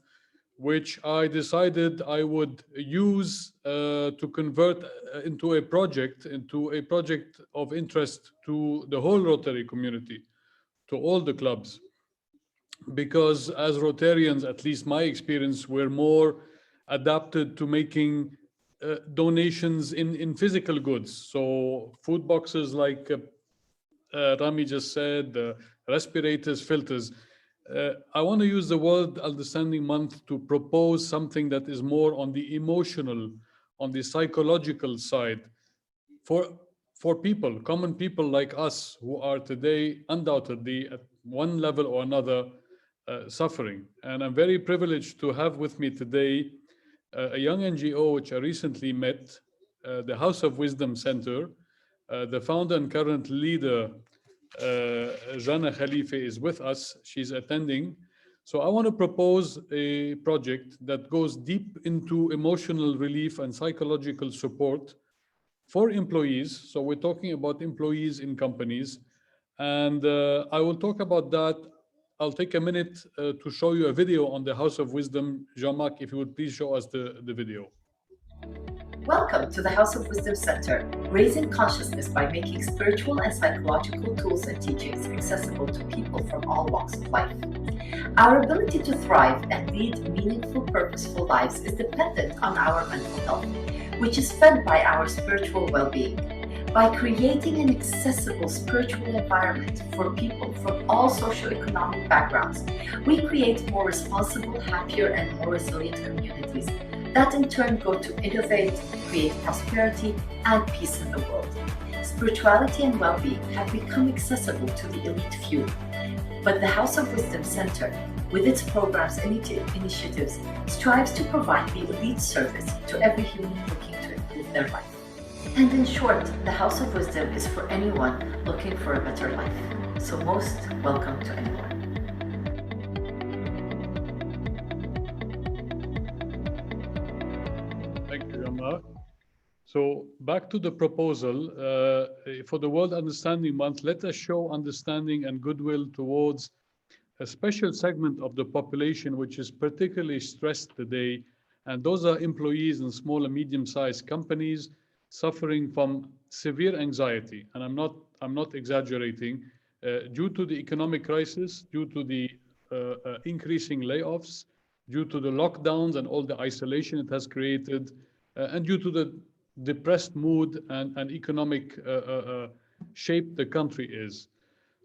which I decided I would use to convert into a project of interest to the whole Rotary community, to all the clubs. Because as Rotarians, at least my experience, we're more adapted to making donations in physical goods. So food boxes, like Rami just said, respirators, filters. I want to use the World Understanding Month to propose something that is more on the emotional, on the psychological side for people, common people like us, who are today undoubtedly at one level or another suffering. And I'm very privileged to have with me today a young NGO which I recently met, the House of Wisdom Center. The founder and current leader, Jana Khalife, is with us. She's attending. So I want to propose a project that goes deep into emotional relief and psychological support for employees. So we're talking about employees in companies. And I will talk about that. I'll take a minute to show you a video on the House of Wisdom. Jean-Marc, if you would please show us the video. Welcome to the House of Wisdom Center, raising consciousness by making spiritual and psychological tools and teachings accessible to people from all walks of life. Our ability to thrive and lead meaningful, purposeful lives is dependent on our mental health, which is fed by our spiritual well-being. By creating an accessible spiritual environment for people from all socioeconomic backgrounds, we create more responsible, happier, and more resilient communities that in turn go to innovate, create prosperity, and peace in the world. Spirituality and well-being have become accessible to the elite few, but the House of Wisdom Center, with its programs and initiatives, strives to provide the elite service to every human looking to improve their life. And in short, the House of Wisdom is for anyone looking for a better life. So most welcome to anyone. Thank you, Jean-Marc. So back to the proposal. For the World Understanding Month, let us show understanding and goodwill towards a special segment of the population which is particularly stressed today, and those are employees in small and medium-sized companies suffering from severe anxiety, and I'm not exaggerating, due to the economic crisis, due to the increasing layoffs, due to the lockdowns and all the isolation it has created, and due to the depressed mood and economic shape the country is.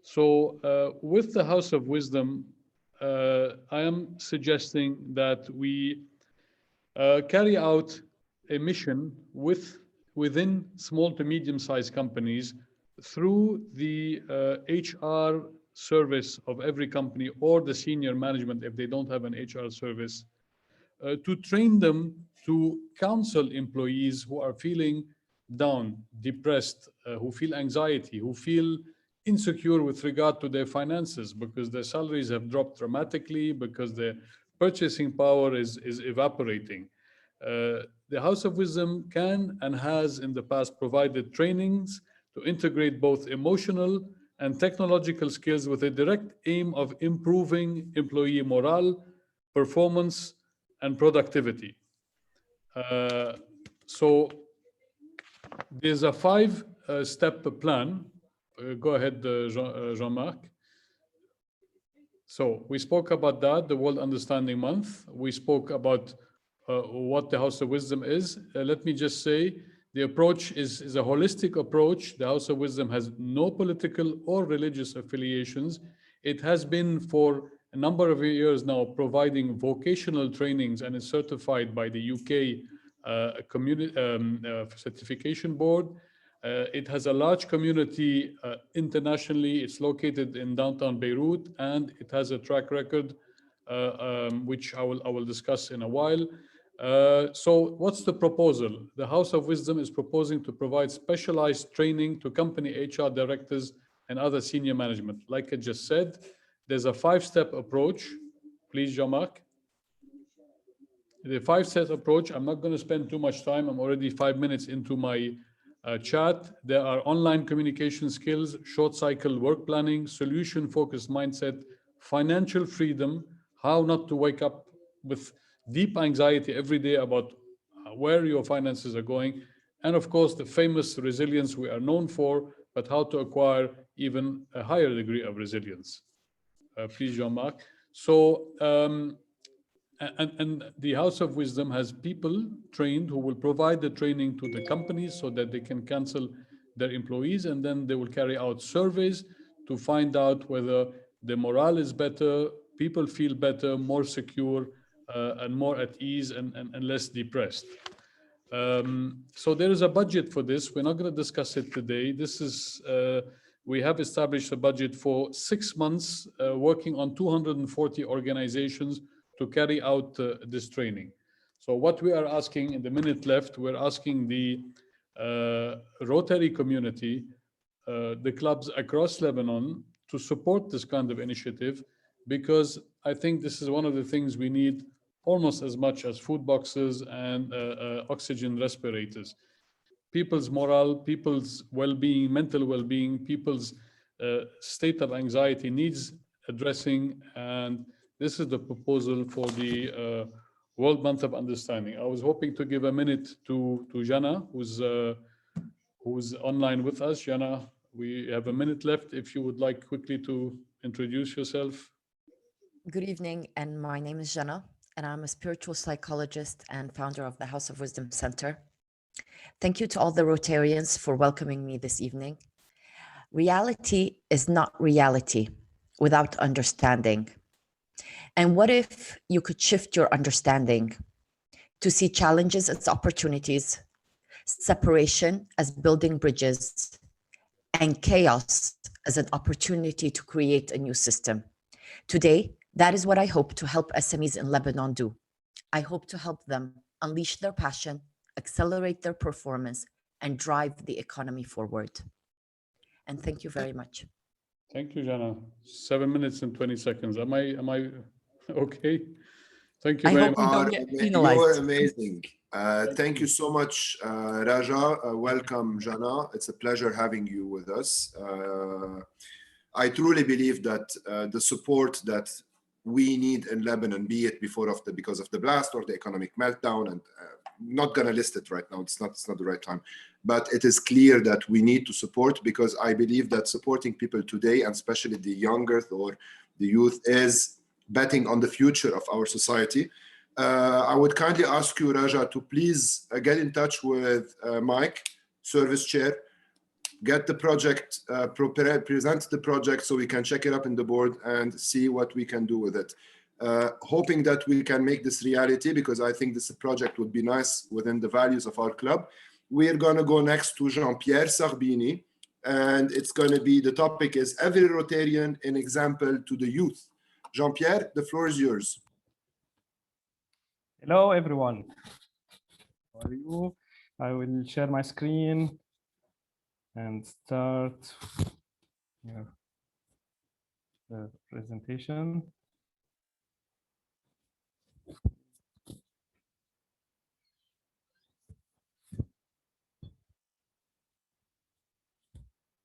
So with the House of Wisdom, I am suggesting that we carry out a mission within small to medium-sized companies through the HR service of every company or the senior management if they don't have an HR service, to train them to counsel employees who are feeling down, depressed, who feel anxiety, who feel insecure with regard to their finances because their salaries have dropped dramatically, because their purchasing power is evaporating. The House of Wisdom can and has in the past provided trainings to integrate both emotional and technological skills with a direct aim of improving employee morale, performance, and productivity. So there's a 5-step plan. Go ahead, Jean-Marc. So we spoke about that, the World Understanding Month. We spoke about what the House of Wisdom is. Let me just say, the approach is a holistic approach. The House of Wisdom has no political or religious affiliations. It has been for a number of years now providing vocational trainings and is certified by the UK certification board. It has a large community internationally. It's located in downtown Beirut, and it has a track record, which I will discuss in a while. So what's the proposal? The House of Wisdom is proposing to provide specialized training to company HR directors and other senior management. Like I just said, there's a 5-step approach. Please, Jean-Marc. The 5-step approach, I'm not going to spend too much time. I'm already 5 minutes into my chat. There are online communication skills, short cycle work planning, solution-focused mindset, financial freedom, how not to wake up with deep anxiety every day about where your finances are going, and of course the famous resilience we are known for, but how to acquire even a higher degree of resilience. Please, Jean-Marc. So, and the House of Wisdom has people trained who will provide the training to the companies so that they can cancel their employees, and then they will carry out surveys to find out whether the morale is better, people feel better, more secure, and more at ease and less depressed. So there is a budget for this. We're not going to discuss it today. This is, we have established a budget for 6 months, working on 240 organizations to carry out this training. So what we are asking in the minute left, we're asking the Rotary community, the clubs across Lebanon to support this kind of initiative, because I think this is one of the things we need almost as much as food boxes and oxygen respirators. People's morale, people's well-being, mental well-being, people's state of anxiety needs addressing, and this is the proposal for the World Month of Understanding. I was hoping to give a minute to Jana, who's online with us. Jana, we have a minute left. If you would like quickly to introduce yourself. Good evening, and my name is Jana, and I'm a spiritual psychologist and founder of the House of Wisdom Center. Thank you to all the Rotarians for welcoming me this evening. Reality is not reality without understanding. And what if you could shift your understanding to see challenges as opportunities, separation as building bridges, and chaos as an opportunity to create a new system? Today, that is what I hope to help SMEs in Lebanon do. I hope to help them unleash their passion, accelerate their performance, and drive the economy forward. And thank you very much. Thank you, Jana. 7 minutes and 20 seconds. Am I okay? Thank you very much. You're amazing. Thank you so much, Raja. Welcome, Jana. It's a pleasure having you with us. I truly believe that the support that we need in Lebanon, be it because of the blast or the economic meltdown, and not going to list it right now, it's not the right time, but it is clear that we need to support, because I believe that supporting people today, and especially the younger or the youth, is betting on the future of our society. I would kindly ask you, Raja, to please get in touch with Mike, service chair, get the project, present the project so we can check it up in the board and see what we can do with it. Hoping that we can make this reality, because I think this project would be nice within the values of our club. We're going to go next to Jean-Pierre Saghbini, and it's going to be, the topic is every Rotarian an example to the youth. Jean-Pierre, the floor is yours. Hello, everyone. How are you? I will share my screen and start the presentation.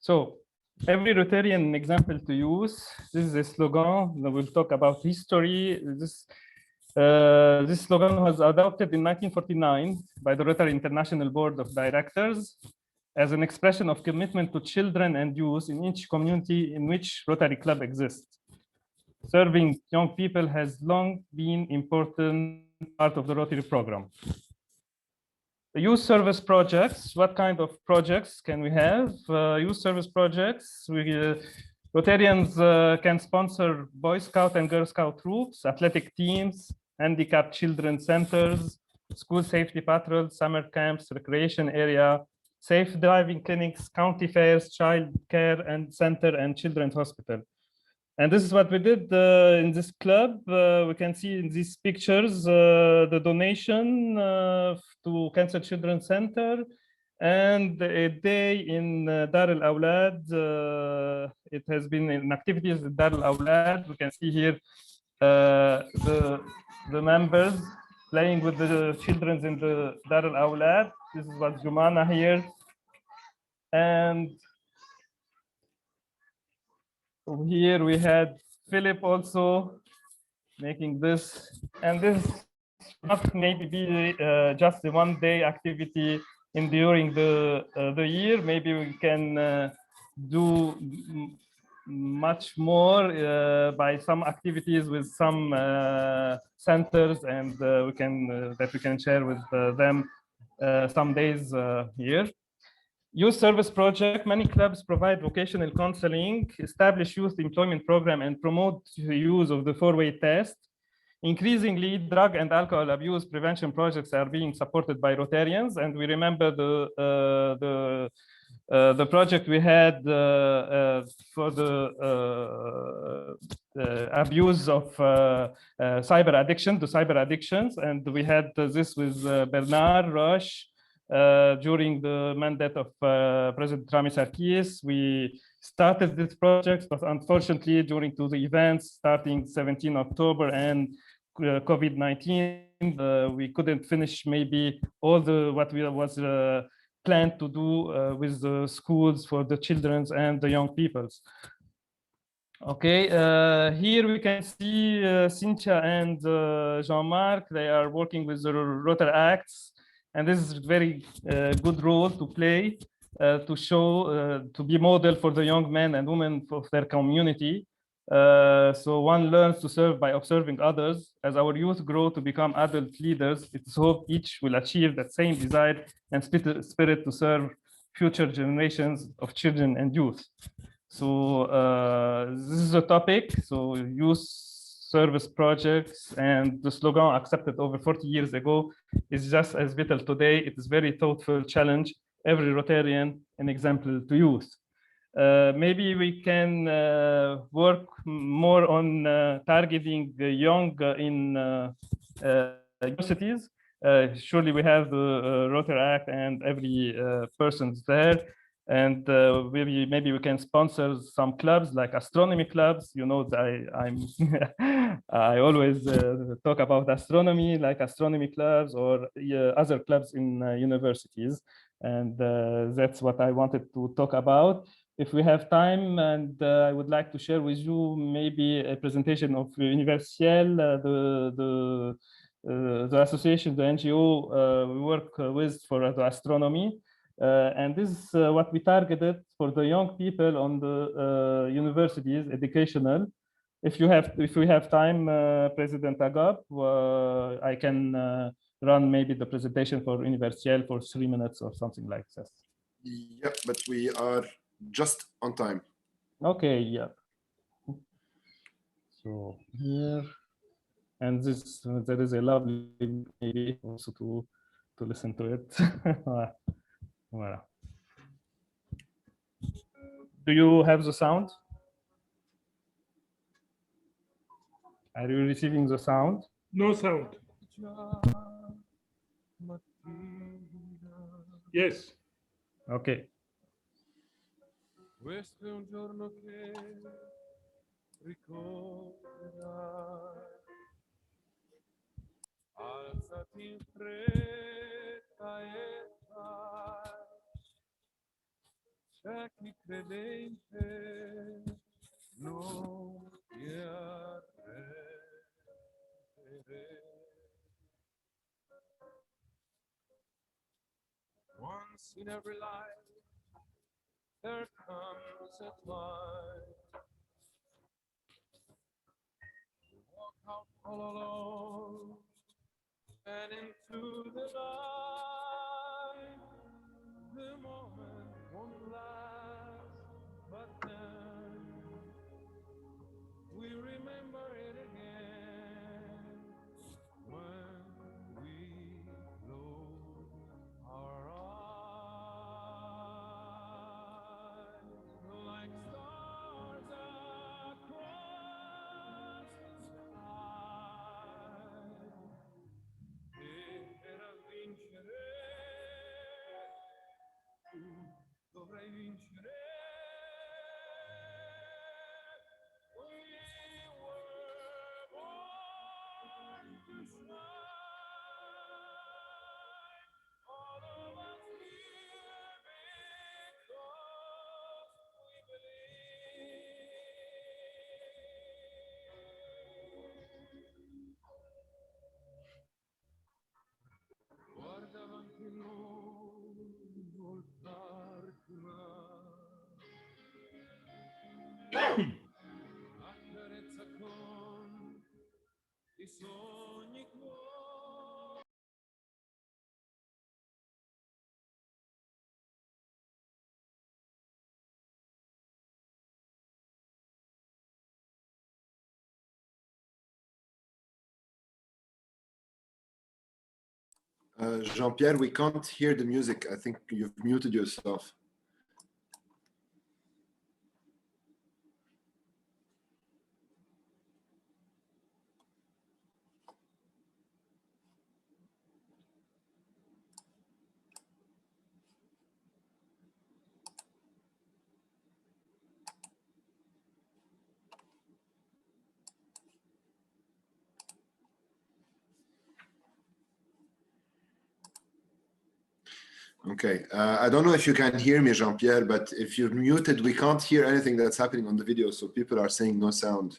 So, every Rotarian example to use. This is a slogan that will talk about history. This slogan was adopted in 1949 by the Rotary International Board of Directors as an expression of commitment to children and youth in each community in which Rotary Club exists. Serving young people has long been an important part of the Rotary program. The youth service projects, what kind of projects can we have? Youth service projects, Rotarians can sponsor Boy Scout and Girl Scout troops, athletic teams, handicapped children centers, school safety patrols, summer camps, recreation area, safe driving clinics, county fairs, child care and center, and children's hospital. And this is what we did in this club. We can see in these pictures the donation to Cancer Children's Center and a day in Dar al-Awlad. It has been in activities at Dar al-Awlad. We can see here the members playing with the children in the Dar al-Awlad. This is what Jumana here. And here we had Philip also making this. And this must maybe be just a one-day activity during the year. Maybe we can do much more by some activities with some centers, and we can share with them some days here. Youth service project, many clubs provide vocational counseling, establish youth employment program, and promote the use of the four-way test. Increasingly, drug and alcohol abuse prevention projects are being supported by Rotarians, and we remember the project we had for the abuse of cyber addiction, the cyber addictions, and we had this with Bernard Roche during the mandate of President Rami Sarkis. We started this project, but unfortunately during the events starting 17 October and COVID-19, we couldn't finish maybe all what was planned to do with the schools for the children and the young peoples. Okay, here we can see Cynthia and Jean-Marc. They are working with the Rotary Acts, and this is a very good role to play to show, to be model for the young men and women of their community. So one learns to serve by observing others. As our youth grow to become adult leaders, it's hope each will achieve that same desire and spirit to serve future generations of children and youth. So this is a topic, so youth service projects, and the slogan accepted over 40 years ago is just as vital today. It is very thoughtful challenge, every Rotarian an example to youth. Maybe we can work more on targeting the young in universities. Surely we have the Rotary Act and every person's there. And maybe we can sponsor some clubs like astronomy clubs. You know, I always talk about astronomy, like astronomy clubs or other clubs in universities. And that's what I wanted to talk about. If we have time, and I would like to share with you maybe a presentation of Universel, the association, the NGO we work with for the astronomy. And this is what we targeted for the young people on the universities, educational. If we have time, President Agab, I can run maybe the presentation for Universel for 3 minutes or something like this. Yeah, but we are just on time. Okay, yeah. So here, and this there is a lovely maybe also to listen to it. Voilà. Do you have the sound? Are you receiving the sound? No sound. Yes. Okay. Questo è un giorno che ricorderai. Alzati in fretta e vai. C'è chi crede in te, non ti arrendere. Once in every life, there comes a time to walk out all alone and into the light. The moment won't last, but then we remember it again when we close our eyes. Like stars across the sky, e per vincere tu dovrai vincere. We were born to shine, all of us here because we believe. Guarda avanti noi, voltarti accarezza con i sogni tuoi. Jean-Pierre, we can't hear the music. I think you've muted yourself. Okay, I don't know if you can hear me, Jean-Pierre, but if you're muted, we can't hear anything that's happening on the video. So people are saying no sound.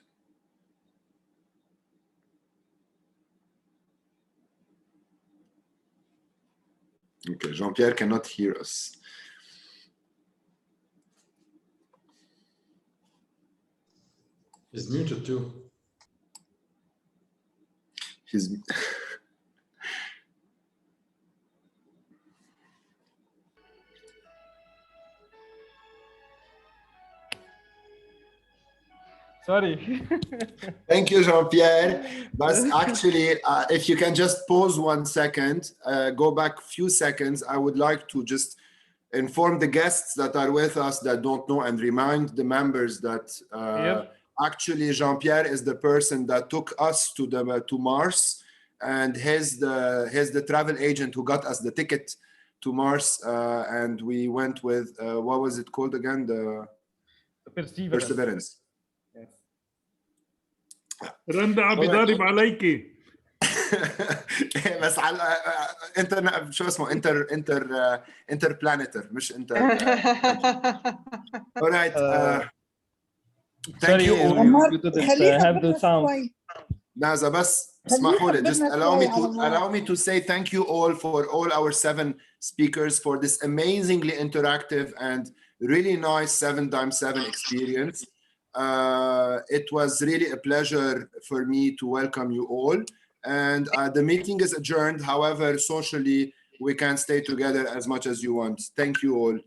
Okay, Jean-Pierre cannot hear us. He's muted too. He's Sorry. Thank you, Jean-Pierre. But actually, if you can just pause 1 second, go back a few seconds, I would like to just inform the guests that are with us that don't know and remind the members that actually Jean-Pierre is the person that took us to Mars, and he's the travel agent who got us the ticket to Mars, and we went with what was it called again? The Perseverance. رندا عم بيضارب عليكي. بس على انتر شو اسمه انتر بلانيتر مش انتر. All right. Thank you all. Have the sound. نازا بس اسمحوا لي, just allow me to say thank you all for all our 7 speakers for this amazingly interactive and really nice 7x7 experience. It was really a pleasure for me to welcome you all, and the meeting is adjourned. However, socially we can stay together as much as you want. Thank you all.